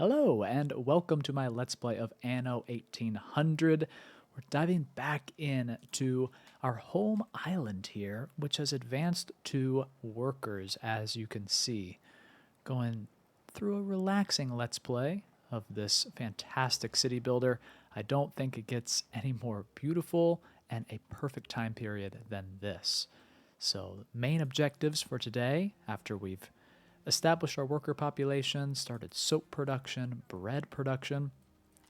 Hello, and welcome to my Let's Play of Anno 1800. We're diving back into our home island here, which has advanced to workers, as you can see. Going through a relaxing Let's Play of this fantastic city builder. I don't think it gets any more beautiful and a perfect time period than this. So, main objectives for today, after we've established our worker population, started soap production, bread production,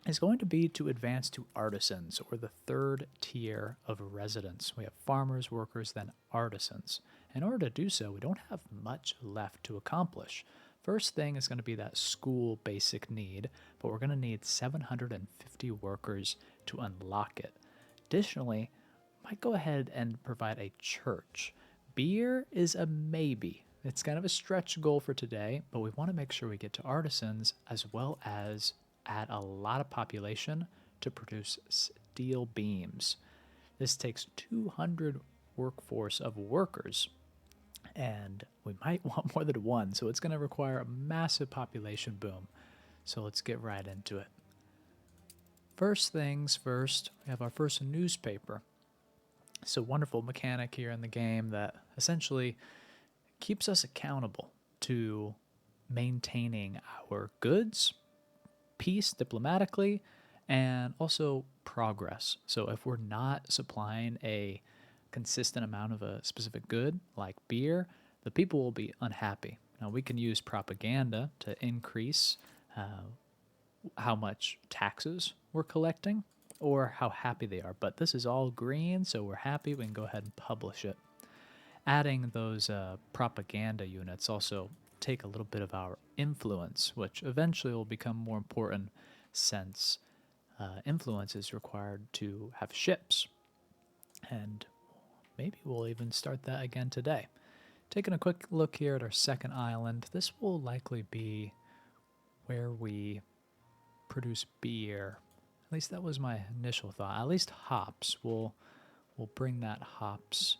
is going to be to advance to artisans, or the third tier of residents. We have farmers, workers, then artisans. In order to do so, we don't have much left to accomplish. First thing is going to be that school basic need, but we're going to need 750 workers to unlock it. Additionally, might go ahead and provide a church. Beer is a maybe. It's kind of a stretch goal for today, but we want to make sure we get to artisans as well as add a lot of population to produce steel beams. This takes 200 workforce of workers, and we might want more than one, so it's going to require a massive population boom. So let's get right into it. First things first, we have our first newspaper. It's a wonderful mechanic here in the game that essentially keeps us accountable to maintaining our goods, peace diplomatically, and also progress. So if we're not supplying a consistent amount of a specific good, like beer, the people will be unhappy. Now we can use propaganda to increase how much taxes we're collecting or how happy they are. But this is all green, so we're happy. We can go ahead and publish it. Adding those propaganda units also take a little bit of our influence, which eventually will become more important since influence is required to have ships. And maybe we'll even start that again today. Taking a quick look here at our second island, this will likely be where we produce beer. At least that was my initial thought. At least hops. We'll bring that hops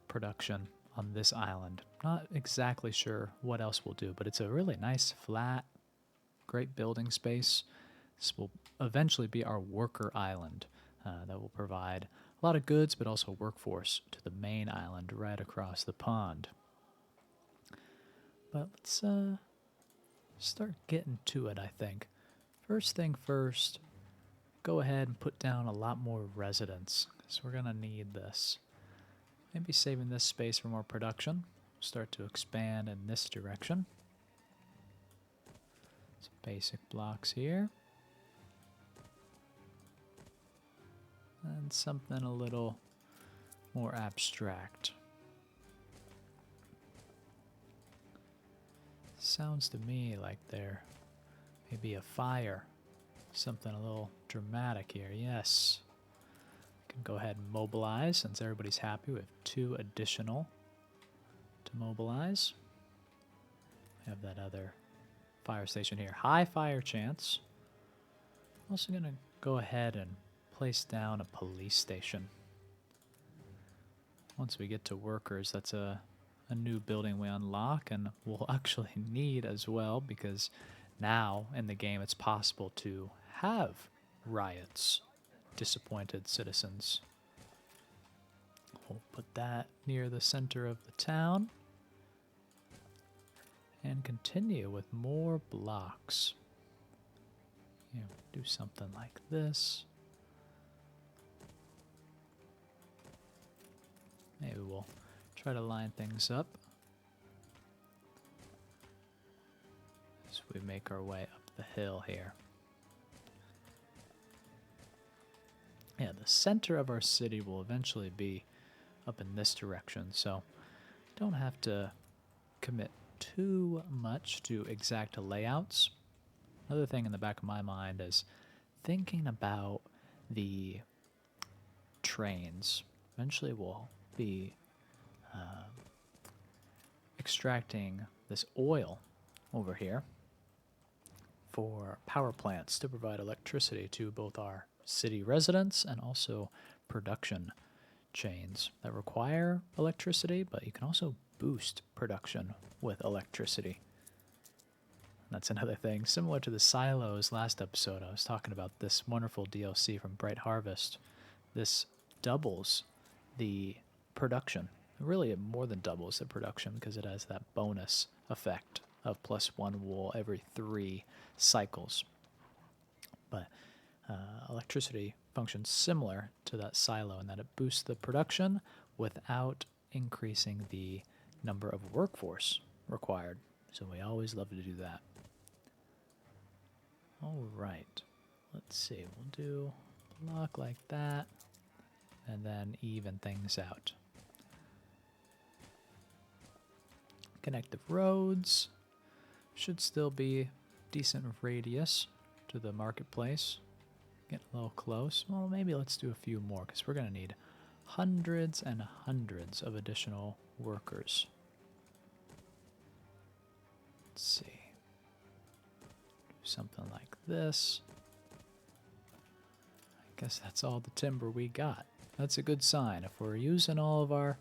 production on this island. Not exactly sure what else we'll do, but it's a really nice, flat, great building space. This will eventually be our worker island that will provide a lot of goods, but also workforce to the main island right across the pond. But let's start getting to it, I think. First thing first, go ahead and put down a lot more residents, because we're going to need this. Maybe saving this space for more production. Start to expand in this direction. Some basic blocks here. And something a little more abstract. Sounds to me like there may be a fire. Something a little dramatic here. Yes. Can go ahead and mobilize since everybody's happy. We have 2 additional to mobilize. We have that other fire station here. High fire chance. I'm also going to go ahead and place down a police station. Once we get to workers, that's a new building we unlock, and we'll actually need as well, because now in the game it's possible to have riots. Disappointed citizens. We'll put that near the center of the town and continue with more blocks. Do something like this. Maybe we'll try to line things up as we make our way up the hill here. Yeah, the center of our city will eventually be up in this direction, so don't have to commit too much to exact layouts. Another thing in the back of my mind is thinking about the trains. Eventually we'll be extracting this oil over here for power plants to provide electricity to both our city residents and also production chains that require electricity, but you can also boost production with electricity. That's another thing. Similar to the silos last episode, I was talking about this wonderful DLC from Bright Harvest. This doubles the production. Really, it more than doubles the production because it has that bonus effect of +1 wool every 3 cycles. But electricity functions similar to that silo in that it boosts the production without increasing the number of workforce required. So we always love to do that. All right, let's see. We'll do block like that and then even things out. Connective roads should still be decent radius to the marketplace. Getting a little close. Well, maybe let's do a few more because we're going to need hundreds and hundreds of additional workers. Let's see. Do something like this. I guess that's all the timber we got. That's a good sign. If we're using all of our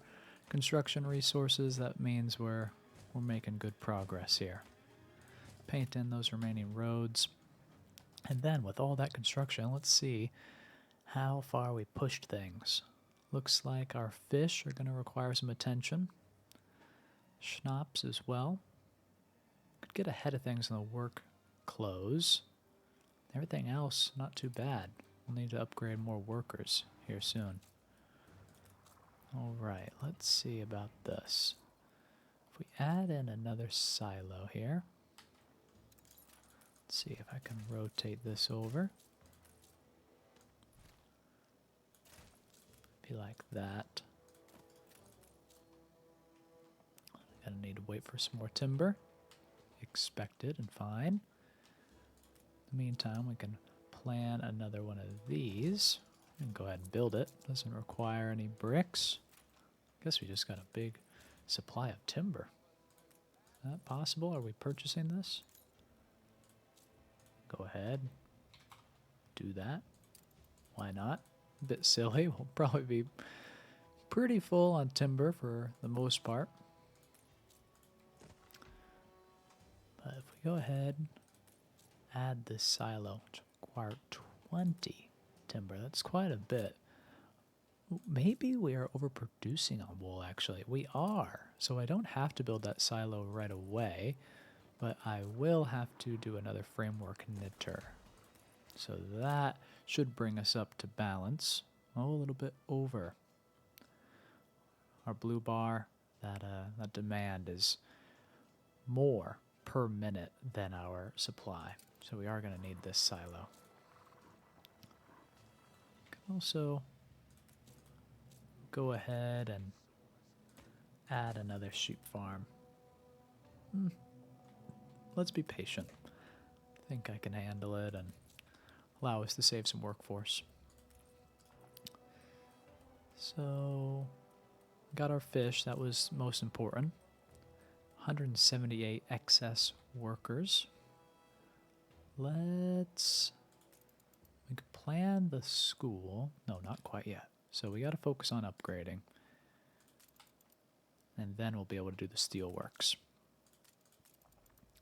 construction resources, that means we're making good progress here. Paint in those remaining roads. And then with all that construction, let's see how far we pushed things. Looks like our fish are going to require some attention. Schnapps as well. Could get ahead of things in the work clothes. Everything else, not too bad. We'll need to upgrade more workers here soon. All right, let's see about this. If we add in another silo here, let's see if I can rotate this over. Be like that. Gonna need to wait for some more timber. Expected and fine. In the meantime, we can plan another one of these and go ahead and build it. Doesn't require any bricks. Guess we just got a big supply of timber. Is that possible? Are we purchasing this? Go ahead. Do that. Why not? A bit silly. We'll probably be pretty full on timber for the most part. But if we go ahead, add this silo, which will require 20 timber. That's quite a bit. Maybe we are overproducing on wool, actually. We are. So I don't have to build that silo right away, but I will have to do another framework knitter. So that should bring us up to balance. Oh, a little bit over. Our blue bar, that demand is more per minute than our supply. So we are going to need this silo. Can also go ahead and add another sheep farm. Let's be patient. I think I can handle it and allow us to save some workforce. So, got our fish. That was most important. 178 excess workers. We could plan the school. No, not quite yet. So we got to focus on upgrading. And then we'll be able to do the Steelworks.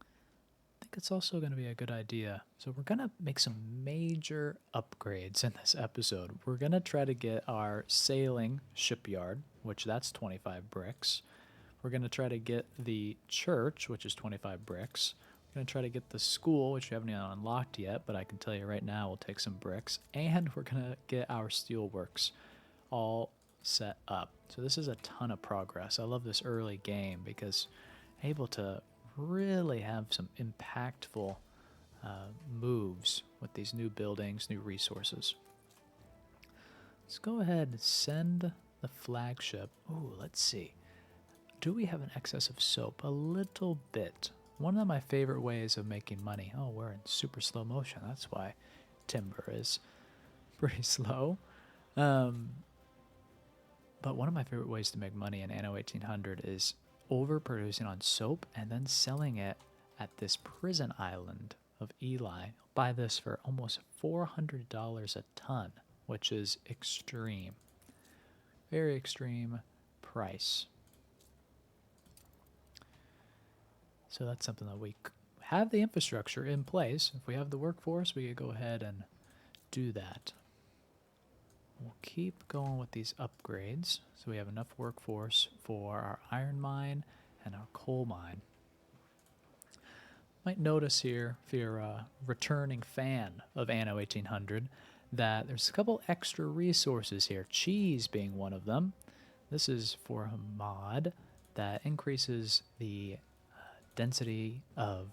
I think it's also going to be a good idea. So we're going to make some major upgrades in this episode. We're going to try to get our sailing shipyard, which that's 25 bricks. We're going to try to get the church, which is 25 bricks. We're going to try to get the school, which we haven't even unlocked yet, but I can tell you right now we'll take some bricks. And we're going to get our Steelworks all set up. So this is a ton of progress. I love this early game because able to really have some impactful moves with these new buildings, new resources. Let's go ahead and send the flagship. Ooh, let's see. Do we have an excess of soap? A little bit. One of my favorite ways of making money. Oh, we're in super slow motion. That's why timber is pretty slow. But one of my favorite ways to make money in Anno 1800 is overproducing on soap and then selling it at this prison island of Eli. I'll buy this for almost $400 a ton, which is extreme. Very extreme price. So that's something that we have the infrastructure in place, if we have the workforce, we could go ahead and do that. We'll keep going with these upgrades so we have enough workforce for our iron mine and our coal mine. Might notice here, if you're a returning fan of Anno 1800, that there's a couple extra resources here, cheese being one of them. This is for a mod that increases the density of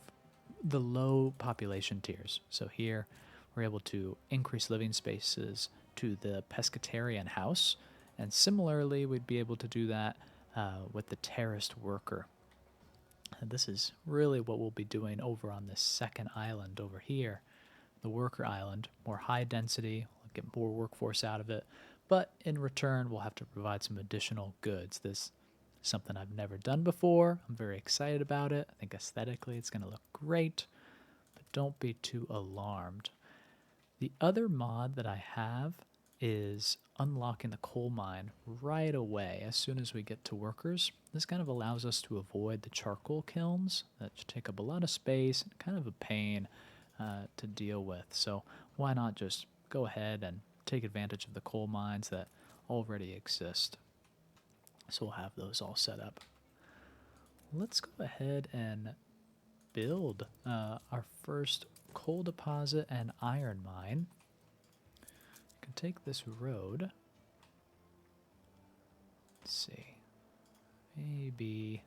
the low population tiers. So here we're able to increase living spaces to the pescatarian house, and similarly we'd be able to do that with the terraced worker. And this is really what we'll be doing over on this second island over here, the worker island. More high density, we'll get more workforce out of it, but in return we'll have to provide some additional goods. This is something I've never done before. I'm very excited about it. I think aesthetically it's going to look great, but don't be too alarmed. The other mod that I have is unlocking the coal mine right away as soon as we get to workers. This kind of allows us to avoid the charcoal kilns that take up a lot of space and kind of a pain to deal with. So why not just go ahead and take advantage of the coal mines that already exist. So we'll have those all set up. Let's go ahead and build our first coal deposit and iron mine. You can take this road. Let's see. Maybe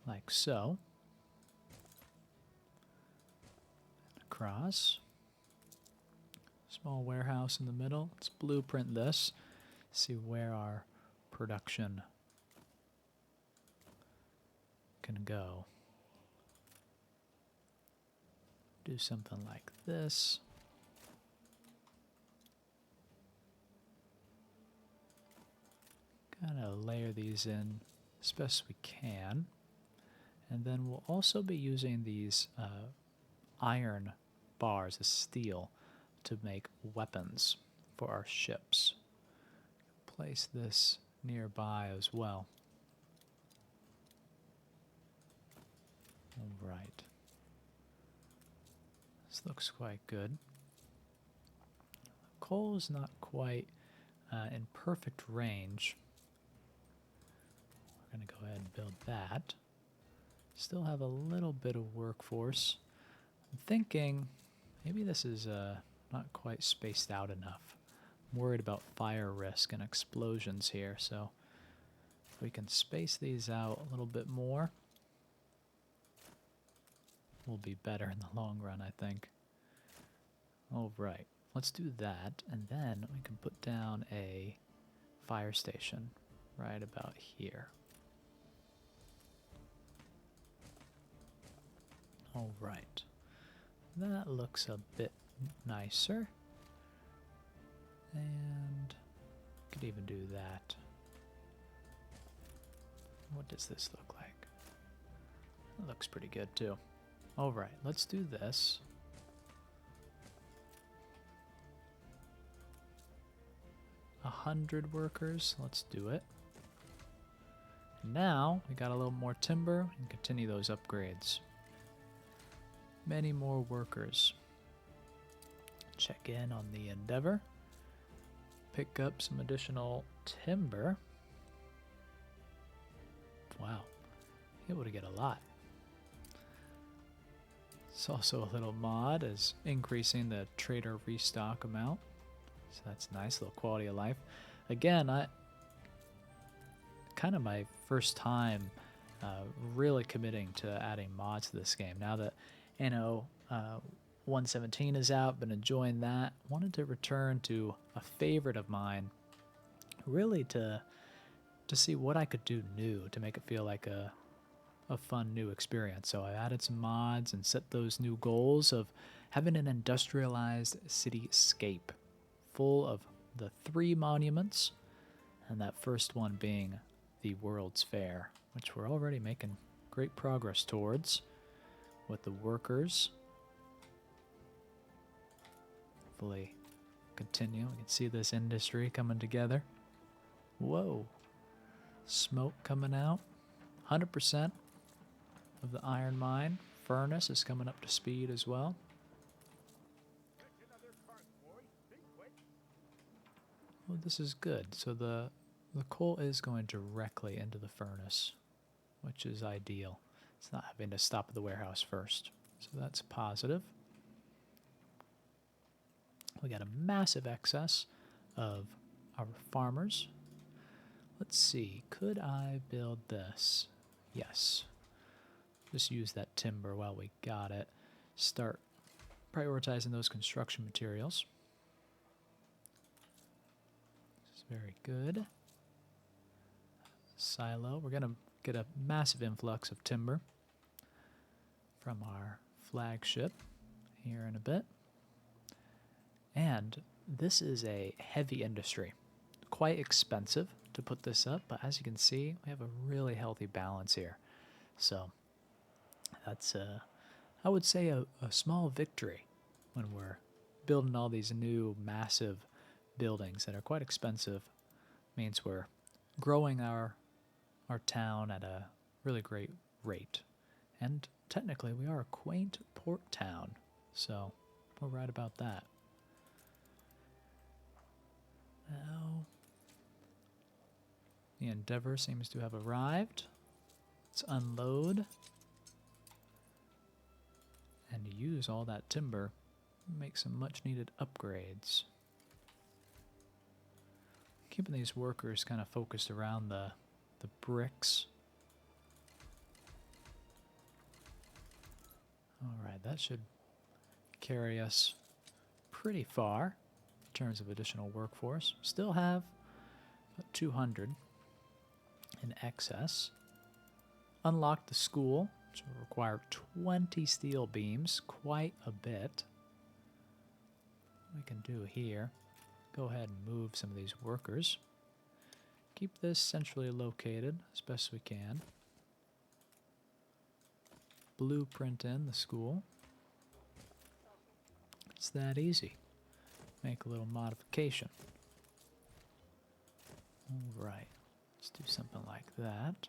like so. And across. Small warehouse in the middle. Let's blueprint this. See where our production can go. Do something like this. Kind of layer these in as best we can. And then we'll also be using these iron bars, the steel, to make weapons for our ships. Place this nearby as well. All right. This looks quite good. Coal is not quite in perfect range. We're going to go ahead and build that. Still have a little bit of workforce. I'm thinking maybe this is not quite spaced out enough. I'm worried about fire risk and explosions here, so if we can space these out a little bit more, we'll be better in the long run, I think. All right, let's do that, and then we can put down a fire station right about here. All right, that looks a bit nicer, and could even do that. What does this look like? It looks pretty good too. All right, let's do this. A 100 workers, let's do it. Now we got a little more timber and continue those upgrades. Many more workers. Check in on the Endeavor. Pick up some additional timber. Wow, able to get a lot. It's also a little mod is increasing the trader restock amount. So that's nice, little quality of life. Again, kind of my first time really committing to adding mods to this game. Now that Anno 117 is out, been enjoying that. Wanted to return to a favorite of mine, really to see what I could do new to make it feel like a fun new experience. So I added some mods and set those new goals of having an industrialized cityscape full of the 3 monuments, and that first one being the World's Fair, which we're already making great progress towards with the workers. Hopefully continue. We can see this industry coming together. Whoa. Smoke coming out. 100%. of the iron mine. Furnace is coming up to speed as well. Well, this is good. So the coal is going directly into the furnace, which is ideal. It's not having to stop at the warehouse first. So that's positive. We got a massive excess of our farmers. Let's see, could I build this? Yes. Just use that timber while we got it. Start prioritizing those construction materials. This is very good. Silo. We're going to get a massive influx of timber from our flagship here in a bit. And this is a heavy industry. Quite expensive to put this up, but as you can see, we have a really healthy balance here. So that's, I would say, a small victory when we're building all these new massive buildings that are quite expensive. Means we're growing our town at a really great rate. And technically, we are a quaint port town, so we're right about that. Now, the Endeavor seems to have arrived. Let's unload and use all that timber, make some much needed upgrades. Keeping these workers kind of focused around the bricks. Alright, that should carry us pretty far in terms of additional workforce. Still have about 200 in excess. Unlock the school, which will require 20 steel beams, quite a bit. What we can do here, go ahead and move some of these workers. Keep this centrally located as best we can. Blueprint in the school. It's that easy. Make a little modification. Alright, let's do something like that.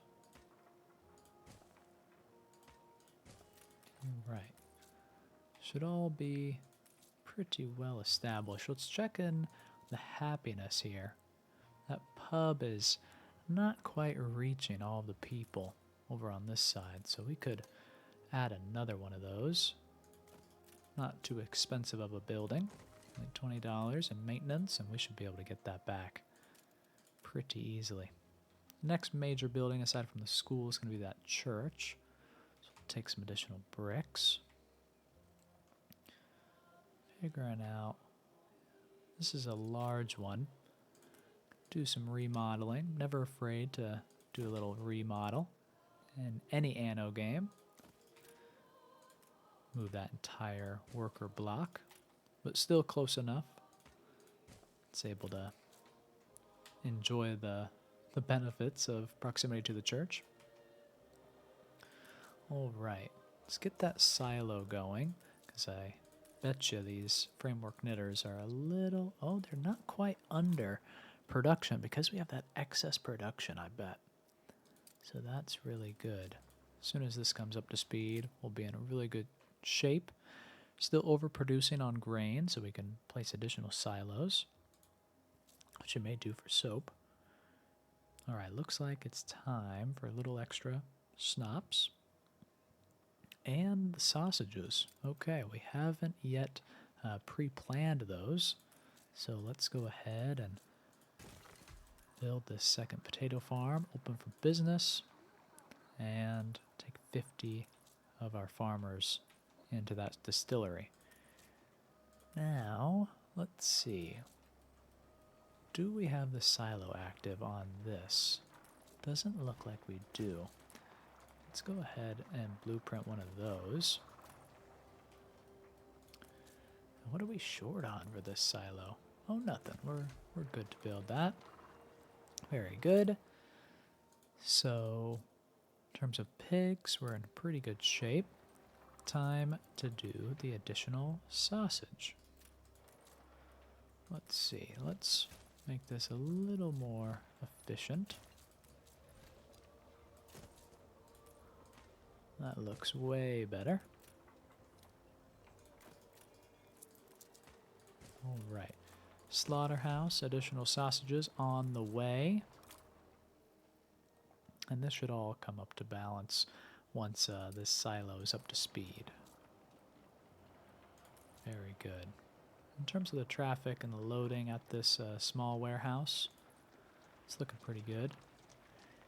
Alright. Should all be pretty well established. Let's check in the happiness here. That pub is not quite reaching all the people over on this side, so we could add another one of those. Not too expensive of a building. Only $20 in maintenance, and we should be able to get that back pretty easily. Next major building aside from the school is going to be that church. So we'll take some additional bricks. Figuring out, this is a large one. Do some remodeling. Never afraid to do a little remodel in any Anno game. Move that entire worker block, but still close enough. It's able to enjoy the benefits of proximity to the church. Alright, let's get that silo going, because I bet you these framework knitters are a little, oh, they're not quite under production, because we have that excess production, I bet. So that's really good. As soon as this comes up to speed, we'll be in a really good shape. Still overproducing on grain, so we can place additional silos, which you may do for soap. Alright, looks like it's time for a little extra snops. And the sausages. Okay, we haven't yet pre-planned those, so let's go ahead and build this second potato farm, open for business, and take 50 of our farmers into that distillery. Now, let's see. Do we have the silo active on this? Doesn't look like we do. Let's go ahead and blueprint one of those. What are we short on for this silo? Oh, nothing. We're good to build that. Very good. So, in terms of pigs, we're in pretty good shape. Time to do the additional sausage. Let's see. Let's make this a little more efficient. That looks way better. All right. Slaughterhouse, additional sausages on the way. And this should all come up to balance once this silo is up to speed. Very good. In terms of the traffic and the loading at this small warehouse, it's looking pretty good.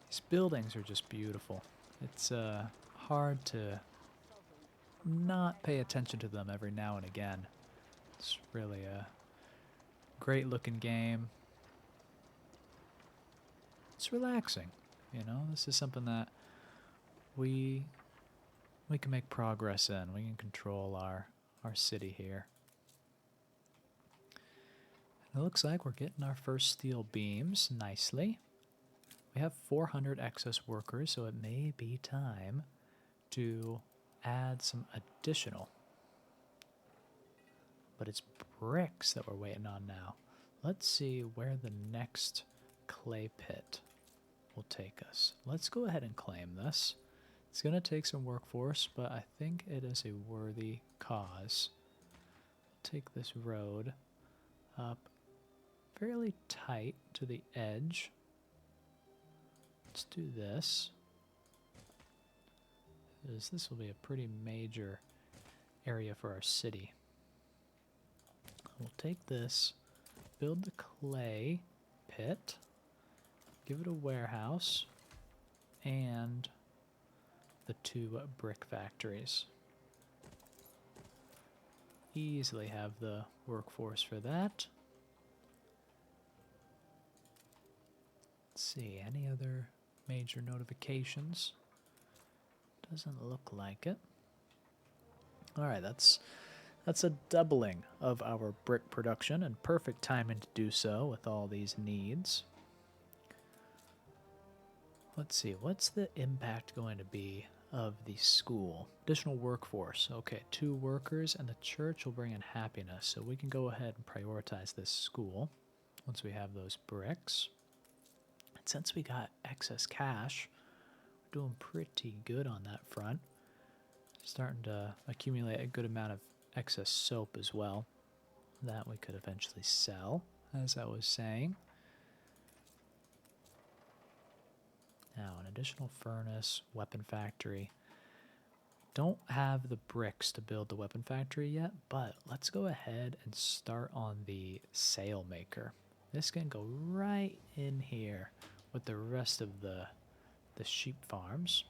These buildings are just beautiful. It's hard to not pay attention to them every now and again. It's really a great looking game. It's relaxing, you know. This is something that we can make progress in. We can control our city here. It looks like we're getting our first steel beams nicely. We have 400 excess workers, so it may be time to add some additional. But it's bricks that we're waiting on now. Let's see where the next clay pit will take us. Let's go ahead and claim this. It's going to take some workforce, but I think it is a worthy cause. Take this road up fairly tight to the edge. Let's do this. This will be a pretty major area for our city. We'll take this, build the clay pit, give it a warehouse, and the 2 brick factories. Easily have the workforce for that. Let's see, any other major notifications? Doesn't look like it. Alright, that's a doubling of our brick production, and perfect timing to do so with all these needs. Let's see, what's the impact going to be of the school? Additional workforce. Okay, 2 workers, and the church will bring in happiness, so we can go ahead and prioritize this school once we have those bricks. And since we got excess cash, we're doing pretty good on that front. Starting to accumulate a good amount of excess soap as well that we could eventually sell, as I was saying. Now, an additional furnace, weapon factory. Don't have the bricks to build the weapon factory yet, but let's go ahead and start on the sail maker. This can go right in here with the rest of the sheep farms.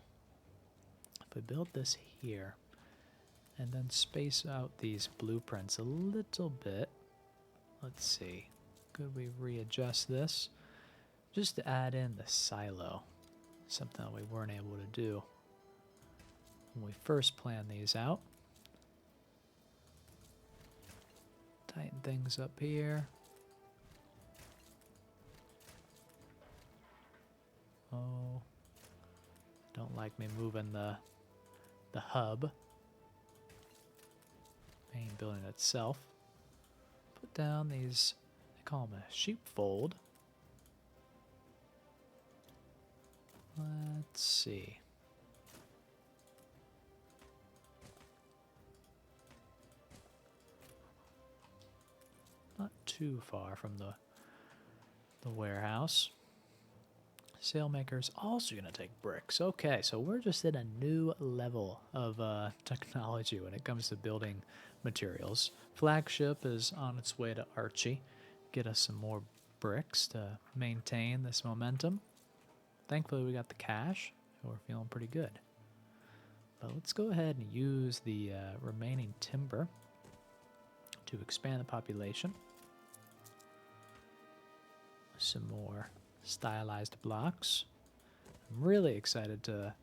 If we build this here and then space out these blueprints a little bit, let's see, could we readjust this just to add in the silo? Something that we weren't able to do when we first planned these out. Tighten things up here. Oh, don't like me moving the hub. Main building itself. Put down these, they call them a sheepfold. Let's see. Not too far from the warehouse. Sailmaker's also going to take bricks. Okay, so we're just at a new level of technology when it comes to building materials. Flagship is on its way to Archie. Get us some more bricks to maintain this momentum. Thankfully, we got the cash, so we're feeling pretty good. But let's go ahead and use the remaining timber to expand the population. Some more stylized blocks. I'm really excited to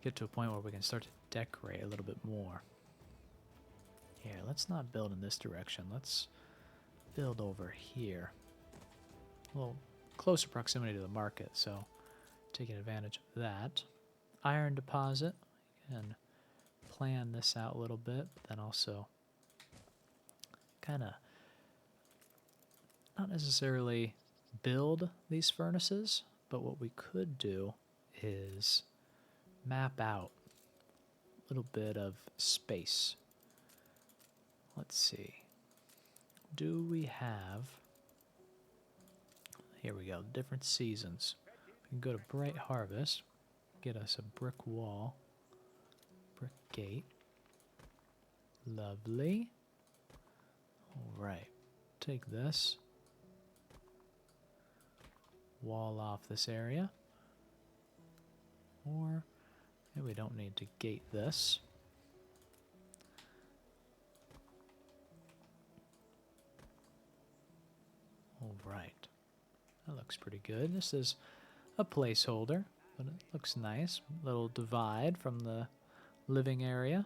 get to a point where we can start to decorate a little bit more. Here, let's not build in this direction. Let's build over here. A little closer proximity to the market, so taking advantage of that. Iron deposit. We can plan this out a little bit, but then also kind of not necessarily build these furnaces, but what we could do is map out little bit of space. Let's see. Do we have... Here we go, different seasons. We can go to Bright Harvest, get us a brick wall, brick gate. Lovely. Alright, take this. Wall off this area. Or maybe we don't need to gate this. Alright. That looks pretty good. This is a placeholder, but it looks nice. Little divide from the living area.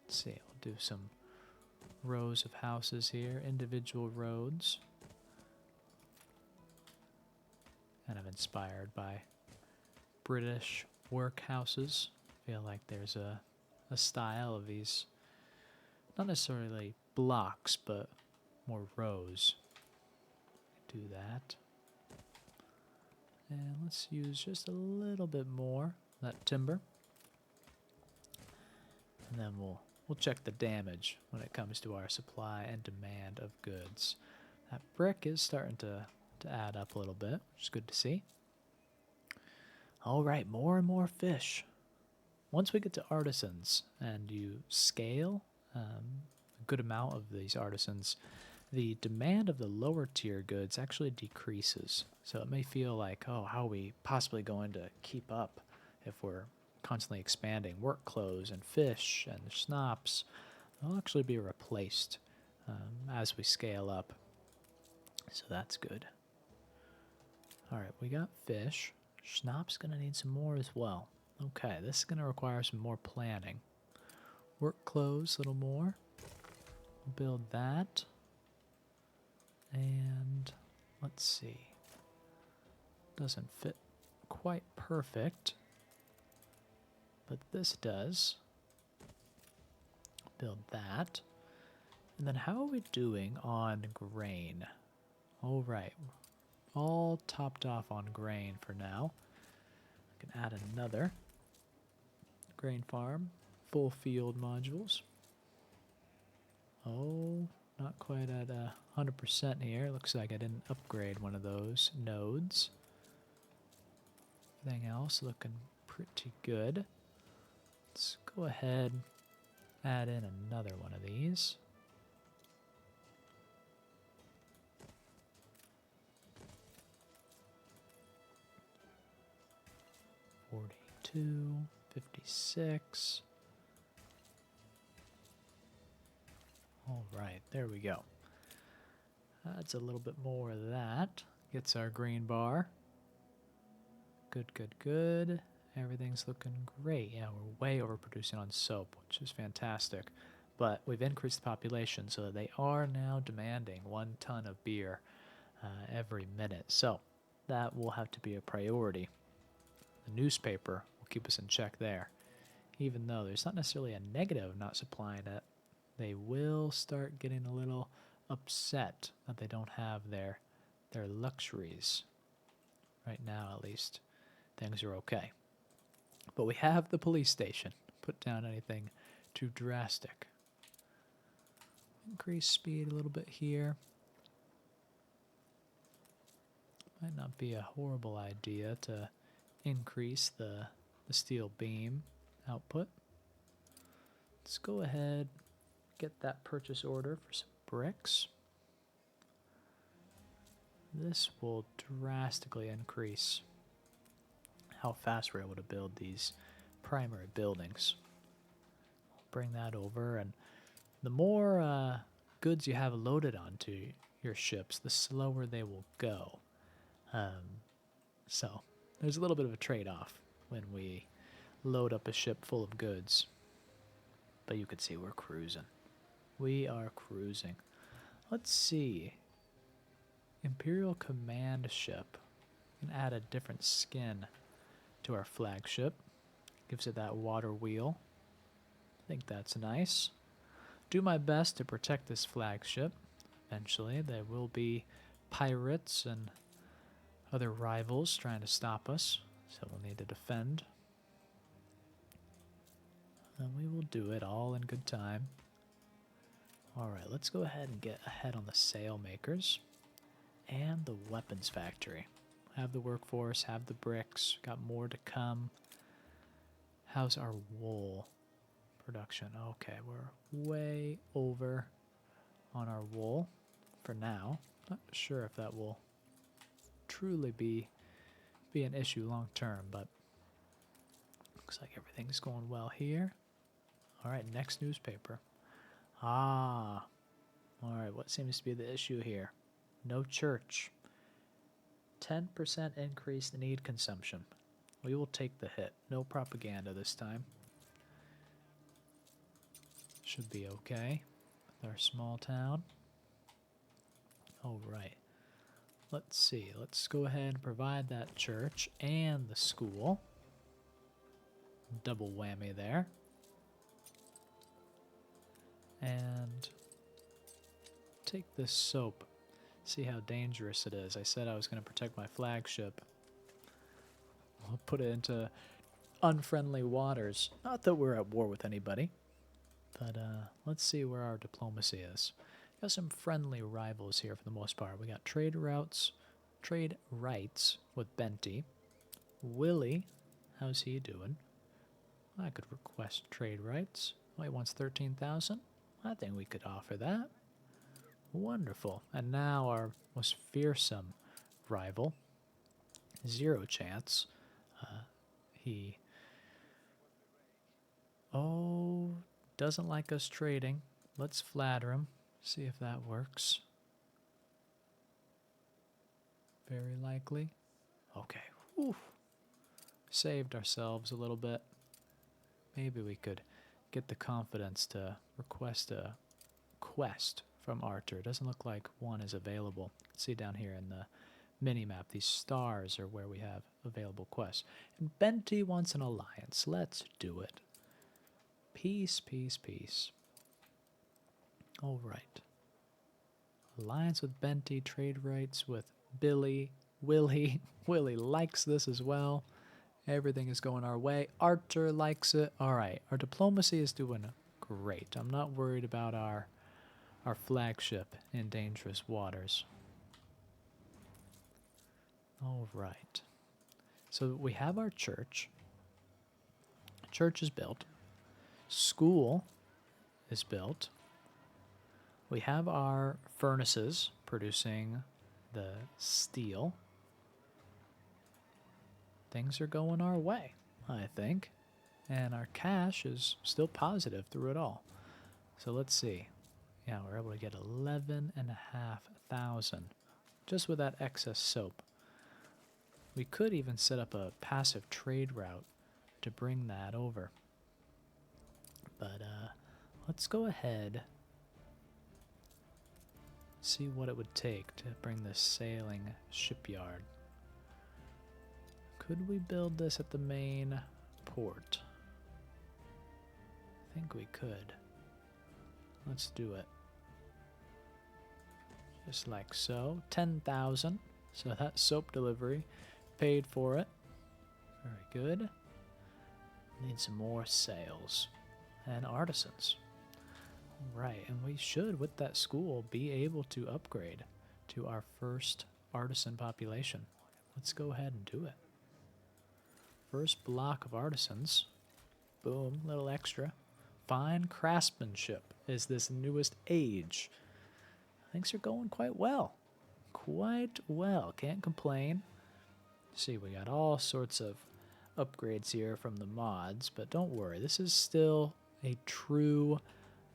Let's see, I'll do some rows of houses here, individual roads. Kind of inspired by British workhouses. Feel like there's a style of these, not necessarily blocks, but more rows. Do that. And let's use just a little bit more of that timber. And then we'll check the damage when it comes to our supply and demand of goods. That brick is starting to add up a little bit, which is good to see. All right, more and more fish. Once we get to artisans and you scale a good amount of these artisans, the demand of the lower tier goods actually decreases. So it may feel like, oh, how are we possibly going to keep up if we're constantly expanding? Work clothes and fish and schnapps will actually be replaced as we scale up. So that's good. All right, we got fish. Schnapps going to need some more as well. Okay, this is going to require some more planning. Work clothes a little more. We'll build that. And let's see. Doesn't fit quite perfect, but this does. Build that. And then how are we doing on grain? All right. All topped off on grain for now. I can add another grain farm, full field modules. Oh, not quite at 100% here. Looks like I didn't upgrade one of those nodes. Everything else looking pretty good. Let's go ahead, add in another one of these. $42, $56. All right, there we go. That's a little bit more of that. Gets our green bar. Good, good, good. Everything's looking great. Yeah, we're way overproducing on soap, which is fantastic. But we've increased the population so that they are now demanding 1 ton of beer every minute. So that will have to be a priority. The newspaper will keep us in check there. Even though there's not necessarily a negative not supplying it, they will start getting a little upset that they don't have their luxuries. Right now, at least, things are okay. But we have the police station. Put down anything too drastic. Increase speed a little bit here. Might not be a horrible idea to increase the steel beam output. Let's go ahead, get that purchase order for some bricks. This will drastically increase how fast we're able to build these primary buildings. Bring that over, and the more goods you have loaded onto your ships, the slower they will go. So there's a little bit of a trade-off when we load up a ship full of goods. But you can see we're cruising. We are cruising. Let's see. Imperial Command Ship. We can add a different skin to our flagship. Gives it that water wheel. I think that's nice. Do my best to protect this flagship. Eventually, there will be pirates and other rivals trying to stop us, so we'll need to defend. And we will do it all in good time. Alright, let's go ahead and get ahead on the sail makers and the weapons factory. Have the workforce, have the bricks, got more to come. How's our wool production? Okay, we're way over on our wool for now. Not sure if that will truly be an issue long term, but looks like everything's going well here. Alright, next newspaper. Ah, alright, what seems to be the issue here? No church. 10% increase in need consumption. We will take the hit. No propaganda this time. Should be okay with our small town. Alright. Let's see. Let's go ahead and provide that church and the school. Double whammy there. And take this soap. See how dangerous it is. I said I was going to protect my flagship. I'll put it into unfriendly waters. Not that we're at war with anybody. But let's see where our diplomacy is. Got some friendly rivals here for the most part. We got trade rights with Benty. Willie, how's he doing? I could request trade rights. Oh, he wants 13,000. I think we could offer that. Wonderful. And now our most fearsome rival. 0 chance. He doesn't like us trading. Let's flatter him. See if that works. Very likely. Okay. Whew. Saved ourselves a little bit. Maybe we could get the confidence to request a quest from Arthur. Doesn't look like one is available. See down here in the mini-map, these stars are where we have available quests. And Benty wants an alliance. Let's do it. Peace, peace, peace. Alright. Alliance with Benty, trade rights with Billy, Willie. Willie likes this as well. Everything is going our way. Arthur likes it. Alright, our diplomacy is doing great. I'm not worried about our flagship in dangerous waters. Alright. So we have our church. Church is built. School is built. We have our furnaces producing the steel. Things are going our way, I think. And our cash is still positive through it all. So let's see. Yeah, we're able to get 11,500 just with that excess soap. We could even set up a passive trade route to bring that over. But let's go ahead, see what it would take to bring this sailing shipyard. Could we build this at the main port? I think we could. Let's do it. Just like so. 10,000. So that soap delivery paid for it. Very good. Need some more sails and artisans. Right, and we should, with that school, be able to upgrade to our first artisan population. Let's go ahead and do it. First block of artisans. Boom, little extra. Fine craftsmanship is this newest age. Things are going quite well. Quite well. Can't complain. See, we got all sorts of upgrades here from the mods, but don't worry. This is still a true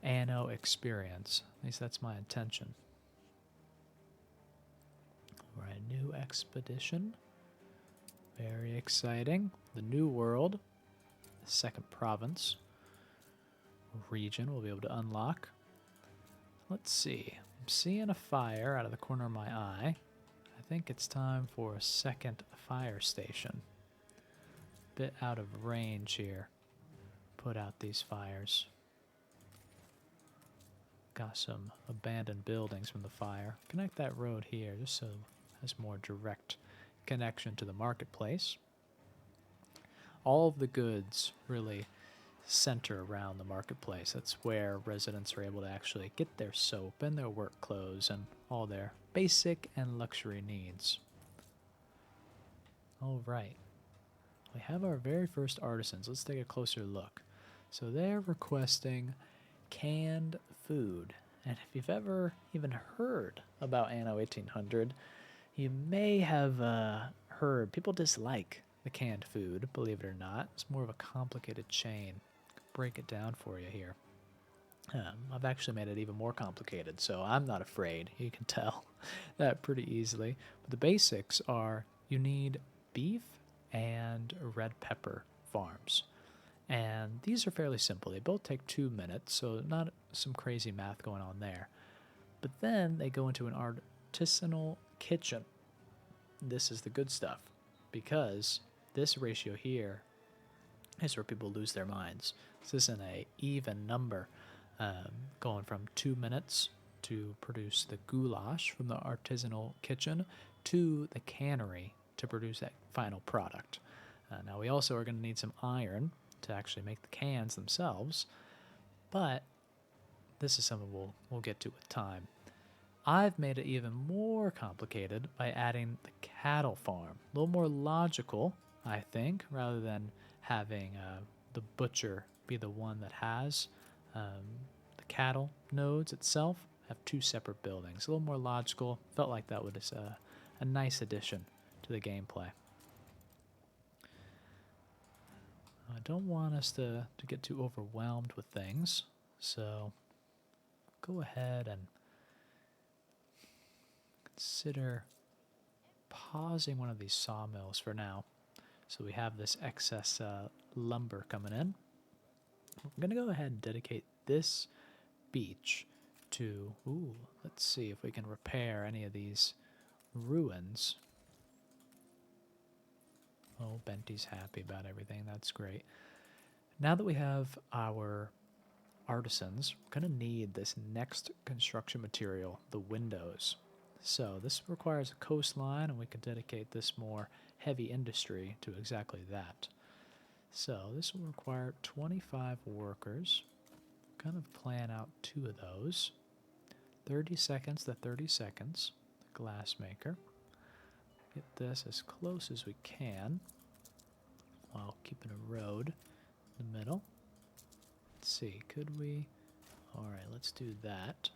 Anno experience. At least that's my intention. Alright, new expedition. Very exciting. The new world. The second province. Region we'll be able to unlock. Let's see. I'm seeing a fire out of the corner of my eye. I think it's time for a second fire station. Bit out of range here. Put out these fires. Got some abandoned buildings from the fire. Connect that road here just so it has more direct connection to the marketplace. All of the goods really center around the marketplace. That's where residents are able to actually get their soap and their work clothes and all their basic and luxury needs. All right. We have our very first artisans. Let's take a closer look. So they're requesting canned food. And if you've ever even heard about Anno 1800, you may have heard people dislike the canned food, believe it or not. It's more of a complicated chain. Break it down for you here. I've actually made it even more complicated, so I'm not afraid. You can tell that pretty easily. But the basics are you need beef and red pepper farms. And these are fairly simple. They both take 2 minutes, so not some crazy math going on there. But then they go into an artisanal kitchen. This is the good stuff, because this ratio here is where people lose their minds. This isn't a even number, going from 2 minutes to produce the goulash from the artisanal kitchen to the cannery to produce that final product. Now we also are going to need some iron to actually make the cans themselves, but this is something we'll get to with time. I've made it even more complicated by adding the cattle farm. A little more logical, I think, rather than having the butcher be the one that has the cattle nodes itself, have 2 separate buildings. A little more logical. Felt like that was a nice addition to the gameplay. I don't want us to get too overwhelmed with things, so go ahead and consider pausing one of these sawmills for now. So we have this excess lumber coming in. We're going to go ahead and dedicate this beach to, let's see if we can repair any of these ruins. Oh, Benty's happy about everything. That's great. Now that we have our artisans, we're going to need this next construction material, the windows. So this requires a coastline, and we can dedicate this more heavy industry to exactly that. So this will require 25 workers. Kind of plan out 2 of those. 30 seconds to 30 seconds. The glass maker. Get this as close as we can while keeping a road in the middle. Let's see, could we? Alright, let's do that.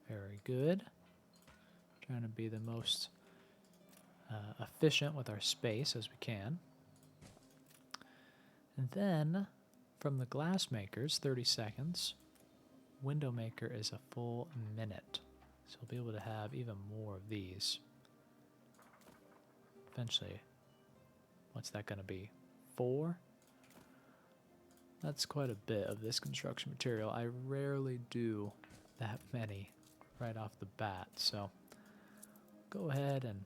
Very good. Trying to be the most efficient with our space as we can. And then, from the glass makers, 30 seconds. Window maker is a full minute. So we'll be able to have even more of these. Eventually, what's that going to be? 4? That's quite a bit of this construction material. I rarely do that many right off the bat. So go ahead and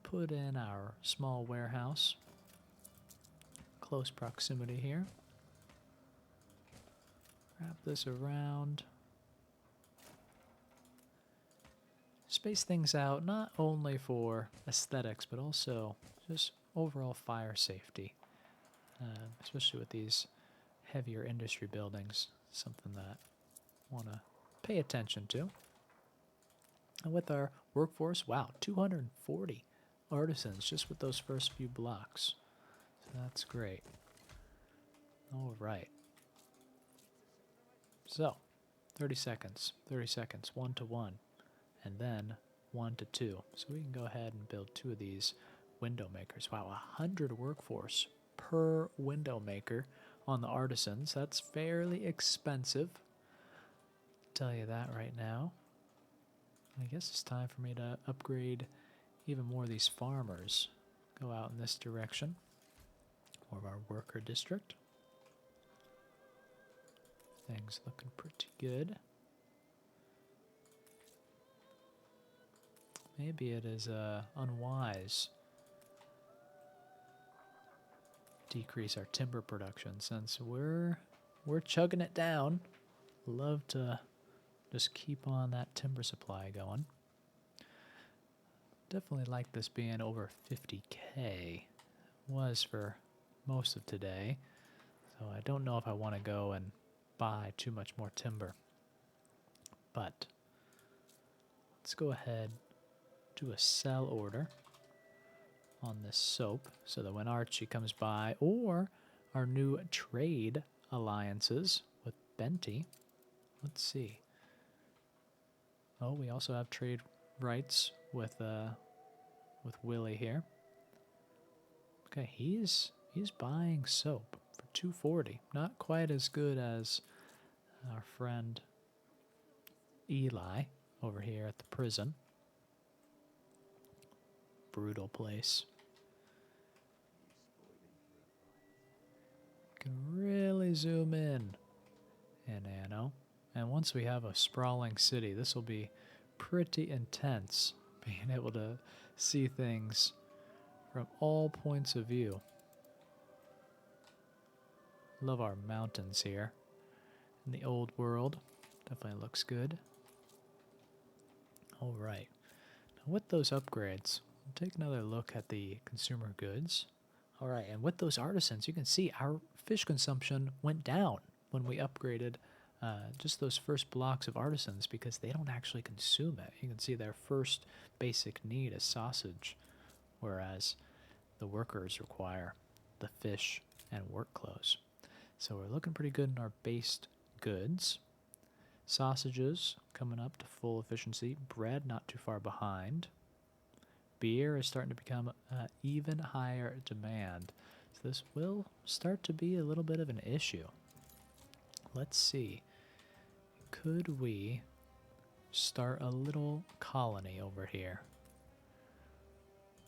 put in our small warehouse. Close proximity here. Wrap this around. Space things out not only for aesthetics, but also just overall fire safety. Especially with these heavier industry buildings, something that I want to pay attention to. And with our workforce, wow, 240 artisans just with those first few blocks. So that's great. All right. So, 30 seconds, 1 to 1, and then 1 to 2. So we can go ahead and build 2 of these window makers. Wow, 100 workforce per window maker on the artisans. That's fairly expensive. Tell you that right now. I guess it's time for me to upgrade even more of these farmers. Go out in this direction. More of our worker district. Things looking pretty good. Maybe it is unwise decrease our timber production since we're chugging it down. Love to just keep on that timber supply going. Definitely like this being over 50K. Was for most of today. So I don't know if I want to go and buy too much more timber. But let's go ahead, do a sell order on this soap so that when Archie comes by, or our new trade alliances with Benty, let's see. Oh, we also have trade rights with Willie here. Okay, he's buying soap for 240. Not quite as good as our friend Eli over here at the prison. Brutal place. Can really zoom in Anno. And once we have a sprawling city, this will be pretty intense, being able to see things from all points of view. Love our mountains here in the old world. Definitely looks good. All right. Now with those upgrades, we'll take another look at the consumer goods. All right, and with those artisans, you can see our fish consumption went down when we upgraded just those first blocks of artisans because they don't actually consume it. You can see their first basic need is sausage, whereas the workers require the fish and work clothes. So we're looking pretty good in our based goods. Sausages coming up to full efficiency. Bread not too far behind. Beer is starting to become even higher demand. So this will start to be a little bit of an issue. Let's see. Could we start a little colony over here?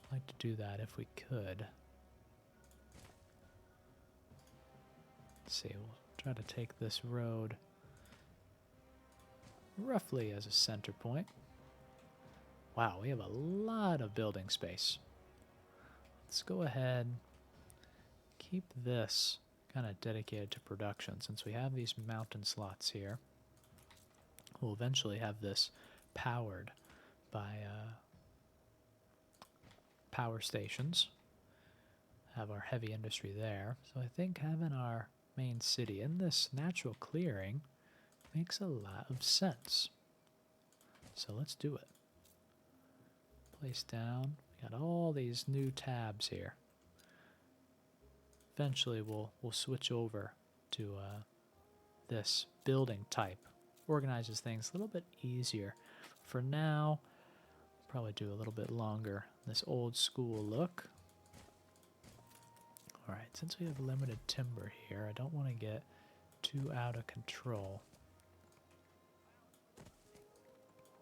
I'd like to do that if we could. Let's see. We'll try to take this road roughly as a center point. Wow, we have a lot of building space. Let's go ahead, keep this kind of dedicated to production since we have these mountain slots here. We'll eventually have this powered by power stations. Have our heavy industry there. So I think having our main city in this natural clearing makes a lot of sense. So let's do it. Place down. We got all these new tabs here. Eventually we'll switch over to this building type. Organizes things a little bit easier. For now, probably do a little bit longer this old school look. Alright, since we have limited timber here, I don't want to get too out of control.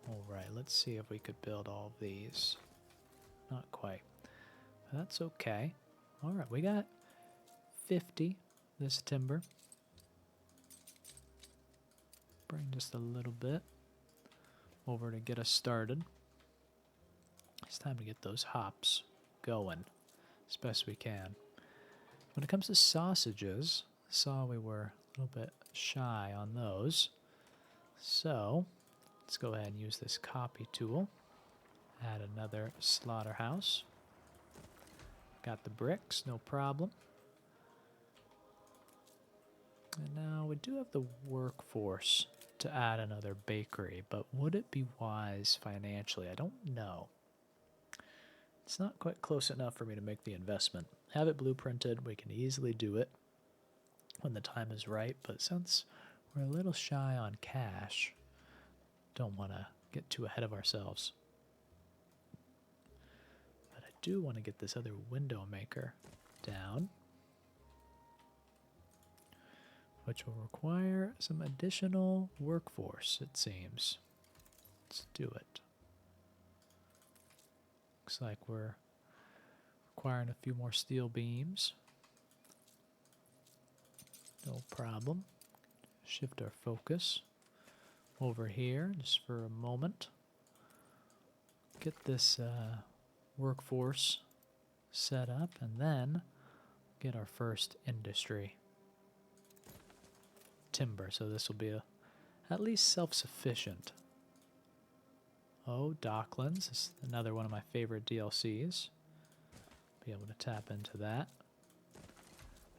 Alright, let's see if we could build all of these. Not quite. But that's okay. Alright, we got 50 this timber. Bring just a little bit over to get us started. It's time to get those hops going as best we can. When it comes to sausages, I saw we were a little bit shy on those. So let's go ahead and use this copy tool. Add another slaughterhouse. Got the bricks, no problem. And now we do have the workforce to add another bakery, but would it be wise financially? I don't know. It's not quite close enough for me to make the investment. Have it blueprinted, we can easily do it when the time is right, but since we're a little shy on cash, don't want to get too ahead of ourselves. But I do want to get this other window maker down, which will require some additional workforce, it seems. Let's do it. Looks like we're requiring a few more steel beams. No problem. Shift our focus over here just for a moment. Get this workforce set up and then get our first industry. Timber, so this will be at least self-sufficient. Oh, Docklands is another one of my favorite DLCs. Be able to tap into that.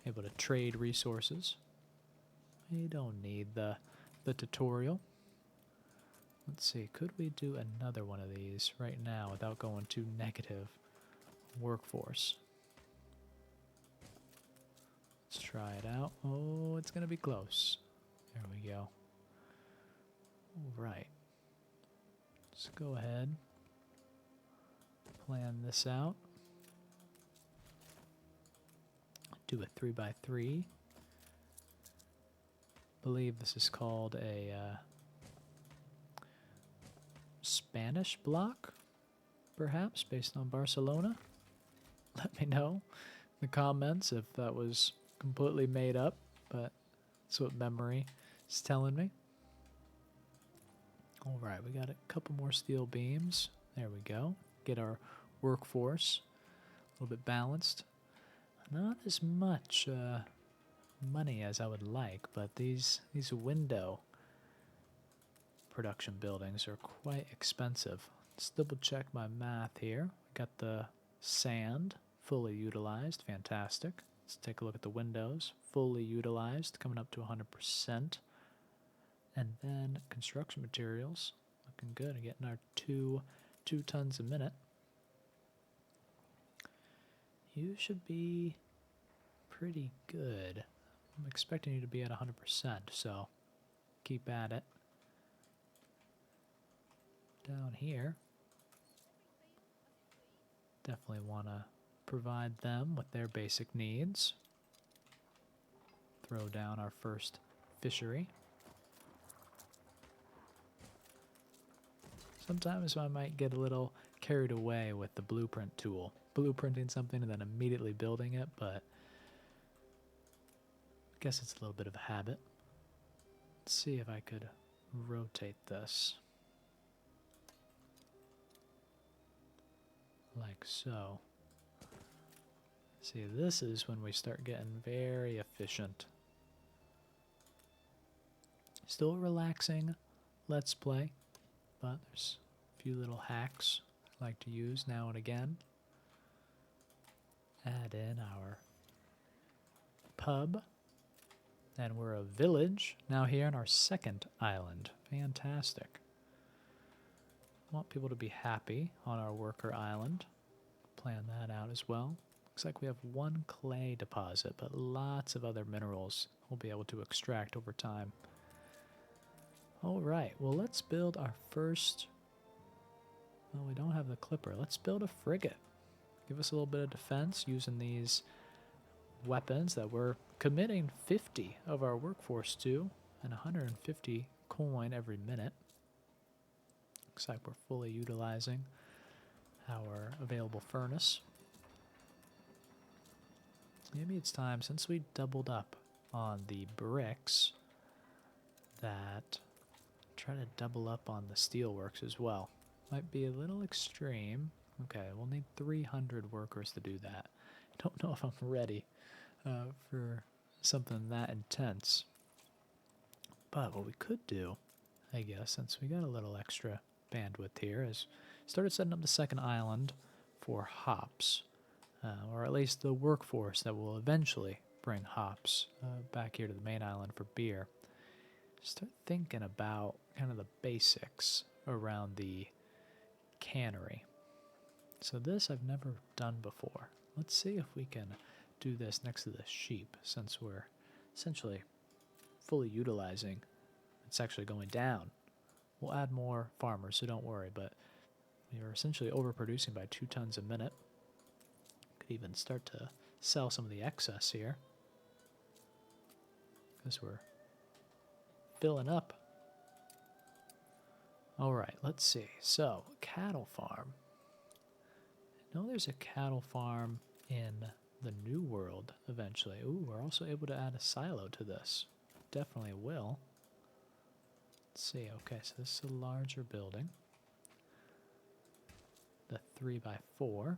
able to trade resources. We don't need the tutorial. Let's see, could we do another one of these right now without going too negative? Workforce. Let's try it out. Oh, it's going to be close. There we go. All right. Let's go ahead. Plan this out. Do a 3x3. Believe this is called a Spanish block, perhaps, based on Barcelona. Let me know in the comments if that was completely made up, but that's what memory is telling me. All right, we got a couple more steel beams. There we go. Get our workforce a little bit balanced. Not as much money as I would like, but these window production buildings are quite expensive. Let's double check my math here. Got the sand fully utilized, fantastic. Let's take a look at the windows, fully utilized, coming up to 100%. And then construction materials, looking good, getting our two tons a minute. You should be pretty good. I'm expecting you to be at 100%, so keep at it. Down here, definitely want to provide them with their basic needs. Throw down our first fishery. Sometimes I might get a little carried away with the blueprint tool. Blueprinting something and then immediately building it, but I guess it's a little bit of a habit. Let's see if I could rotate this. Like so. See, this is when we start getting very efficient. Still relaxing Let's Play, but there's a few little hacks I like to use now and again. Add in our pub, and we're a village now here on our second island. Fantastic. Want people to be happy on our worker island. Plan that out as well. Looks like we have one clay deposit, but lots of other minerals we'll be able to extract over time. All right, well, let's build our first. Well, we don't have the clipper. Let's build a frigate. Give us a little bit of defense using these weapons that we're committing 50 of our workforce to, and 150 coin every minute. Looks like we're fully utilizing our available furnace. Maybe it's time, since we doubled up on the bricks, that try to double up on the steelworks as well. Might be a little extreme. Okay, we'll need 300 workers to do that. I don't know if I'm ready for something that intense. But what we could do, I guess, since we got a little extra bandwidth here, is started setting up the second island for hops. Or at least the workforce that will eventually bring hops back here to the main island for beer. Start thinking about kind of the basics around the cannery. So this I've never done before. Let's see if we can do this next to the sheep, since we're essentially fully utilizing. It's actually going down. We'll add more farmers, so don't worry, but we are essentially overproducing by 2 tons a minute. Could even start to sell some of the excess here, because we're filling up. All right, let's see. So, cattle farm. I know there's a cattle farm in the New World eventually. Ooh, we're also able to add a silo to this. Definitely will. Let's see. Okay, so this is a larger building. The 3x4.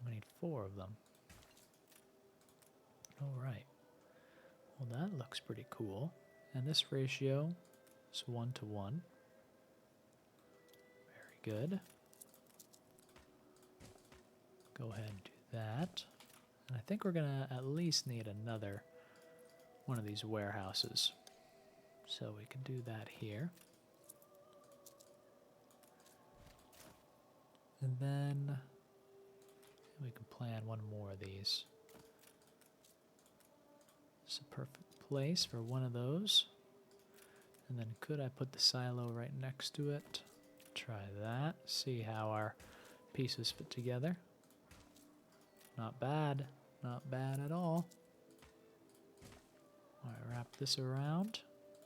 We need 4 of them. All right. Well, that looks pretty cool. And this ratio is 1:1. Very good. Go ahead and do that. And I think we're gonna at least need another one of these warehouses. So we can do that here. And then we can plan one more of these. It's a perfect place for one of those. And then could I put the silo right next to it? Try that. See how our pieces fit together. Not bad. Not bad at all. Alright, wrap this around.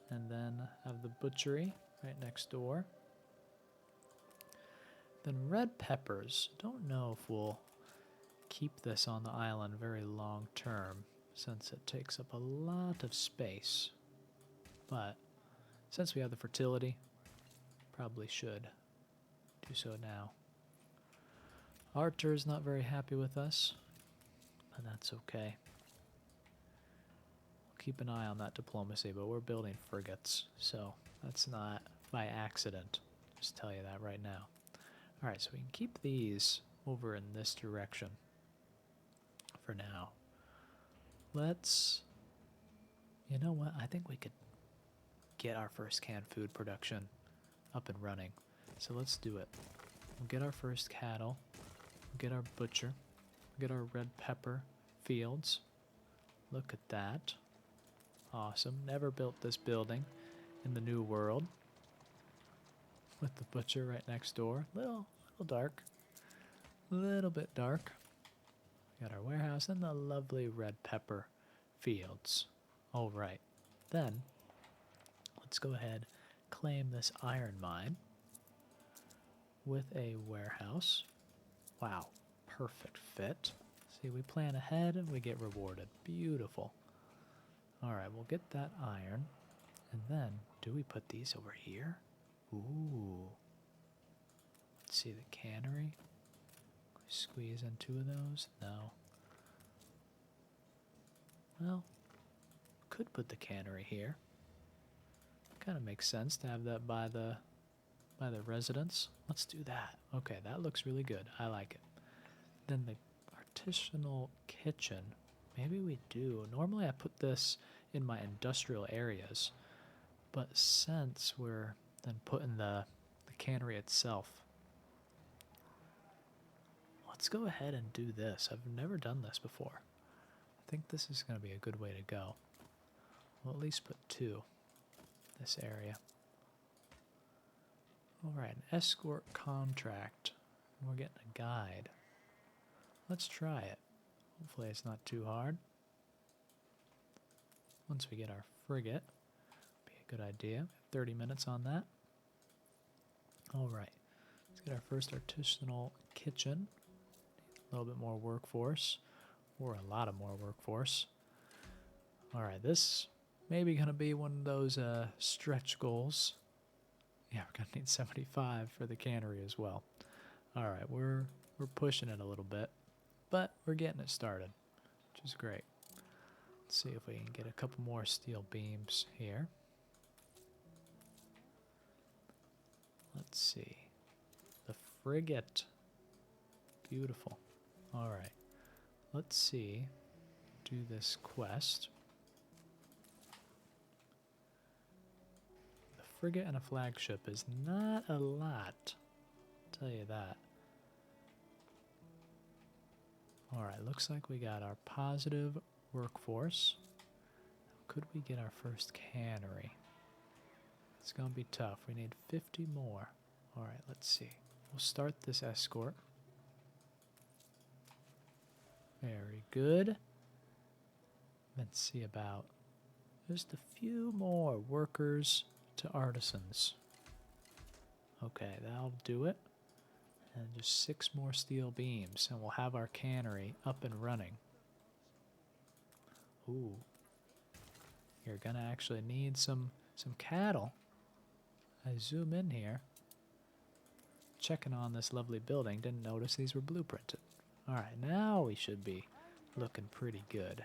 And then have the butchery right next door. Then red peppers. Don't know if we'll keep this on the island very long term, since it takes up a lot of space. But since we have the fertility, probably should do so now. Archer's not very happy with us, but that's okay. We'll keep an eye on that diplomacy, but we're building frigates, so that's not by accident. Just tell you that right now. Alright, so we can keep these over in this direction for now. Let's, you know what, I think we could get our first canned food production up and running. So let's do it. We'll get our first cattle, we'll get our butcher, we'll get our red pepper fields. Look at that. Awesome. Never built this building in the new world. With the butcher right next door. Little dark. A little bit dark. Got our warehouse and the lovely red pepper fields. All right. Then, let's go ahead, claim this iron mine with a warehouse. Wow. Perfect fit. See, we plan ahead and we get rewarded. Beautiful. All right, we'll get that iron. And then, do we put these over here? Ooh. Let's see the cannery. Squeeze in two of those? No. Well, could put the cannery here. Kind of makes sense to have that by the residence. Let's do that. Okay, that looks really good. I like it. Then the artisanal kitchen. Maybe we do. Normally I put this in my industrial areas, but since we're then putting the cannery itself, let's go ahead and do this. I've never done this before. I think this is going to be a good way to go. We'll at least put two in this area. Alright, an escort contract. We're getting a guide. Let's try it. Hopefully it's not too hard. Once we get our frigate, be a good idea. 30 minutes on that. Alright, let's get our first artisanal kitchen. A little bit more workforce, or a lot of more workforce. Alright, this may be going to be one of those stretch goals. Yeah, we're going to need 75 for the cannery as well. Alright, we're pushing it a little bit, but we're getting it started, which is great. Let's see if we can get a couple more steel beams here. Let's see. The frigate. Beautiful. Alright. Let's see. Do this quest. The frigate and a flagship is not a lot. I'll tell you that. Alright, looks like we got our positive workforce. Could we get our first cannery? It's going to be tough. We need 50 more. Alright, let's see. We'll start this escort. Very good. Let's see about just a few more workers to artisans. Okay, that'll do it. And just 6 more steel beams, and we'll have our cannery up and running. Ooh. You're gonna actually need some cattle. I zoom in here. Checking on this lovely building, didn't notice these were blueprinted. Alright, now we should be looking pretty good.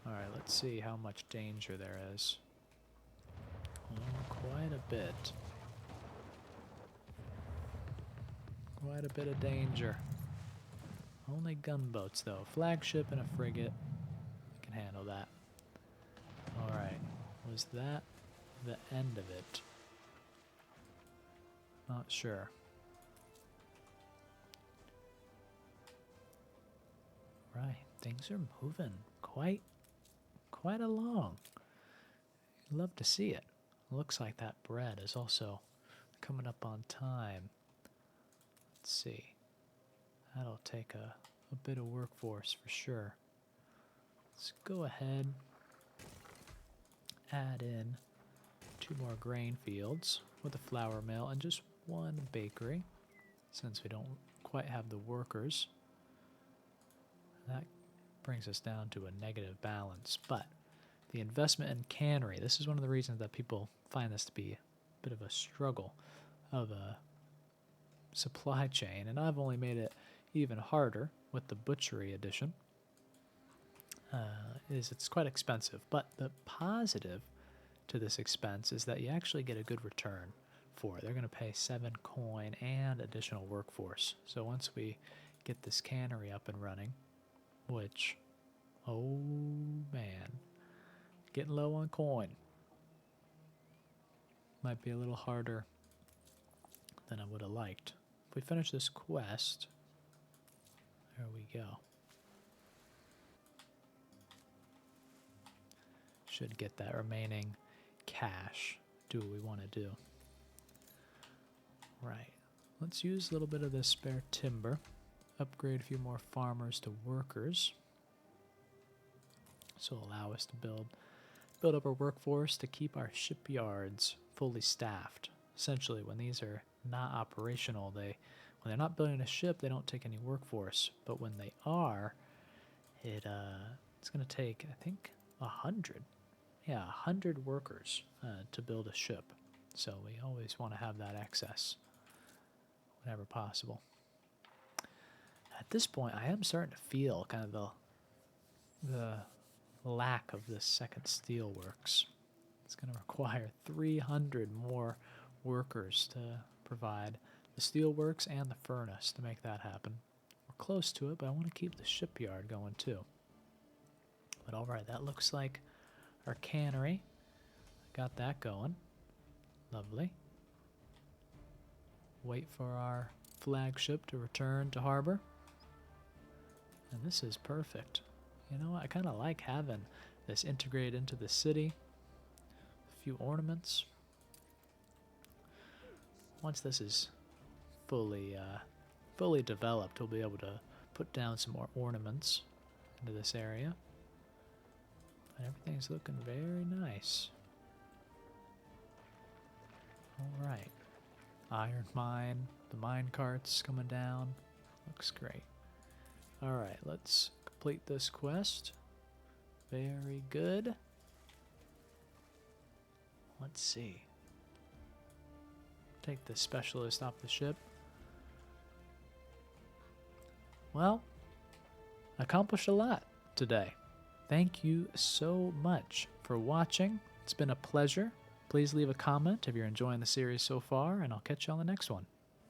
Alright, let's see how much danger there is. Oh, quite a bit. Quite a bit of danger. Only gunboats, though. Flagship and a frigate can handle that. Alright. Was that the end of it? Not sure. Right. Things are moving quite along. Love to see it. Looks like that bread is also coming up on time. Let's see. That'll take a bit of workforce for sure. Let's go ahead, add in 2 more grain fields with a flour mill and just 1 bakery, since we don't quite have the workers. That brings us down to a negative balance, but the investment in cannery, this is one of the reasons that people find this to be a bit of a struggle of a supply chain, and I've only made it even harder with the butchery edition, is it's quite expensive. But the positive to this expense is that you actually get a good return for it. They're going to pay 7 coin and additional workforce. So once we get this cannery up and running, which, oh man, getting low on coin. Might be a little harder than I would have liked. If we finish this quest, there we go. Should get that remaining cash. Do what we want to do. Right. Let's use a little bit of this spare timber. Upgrade a few more farmers to workers. So allow us to build up our workforce to keep our shipyards fully staffed. Essentially, when these are not operational, when they're not building a ship, they don't take any workforce. But when they are, it's going to take, I think, 100. Yeah, 100 workers to build a ship. So we always want to have that excess whenever possible. At this point, I am starting to feel kind of the lack of this second Steelworks. It's going to require 300 more workers to provide the Steelworks and the furnace to make that happen. We're close to it, but I want to keep the shipyard going too. But alright, that looks like our cannery. Got that going. Lovely. Wait for our flagship to return to harbor. And this is perfect. You know, I kind of like having this integrated into the city. A few ornaments. Once this is fully developed, we'll be able to put down some more ornaments into this area. And everything's looking very nice. Alright. Iron mine. The mine carts coming down. Looks great. Alright, let's complete this quest. Very good. Let's see. Take the specialist off the ship. Well, accomplished a lot today. Thank you so much for watching. It's been a pleasure. Please leave a comment if you're enjoying the series so far, and I'll catch you on the next one.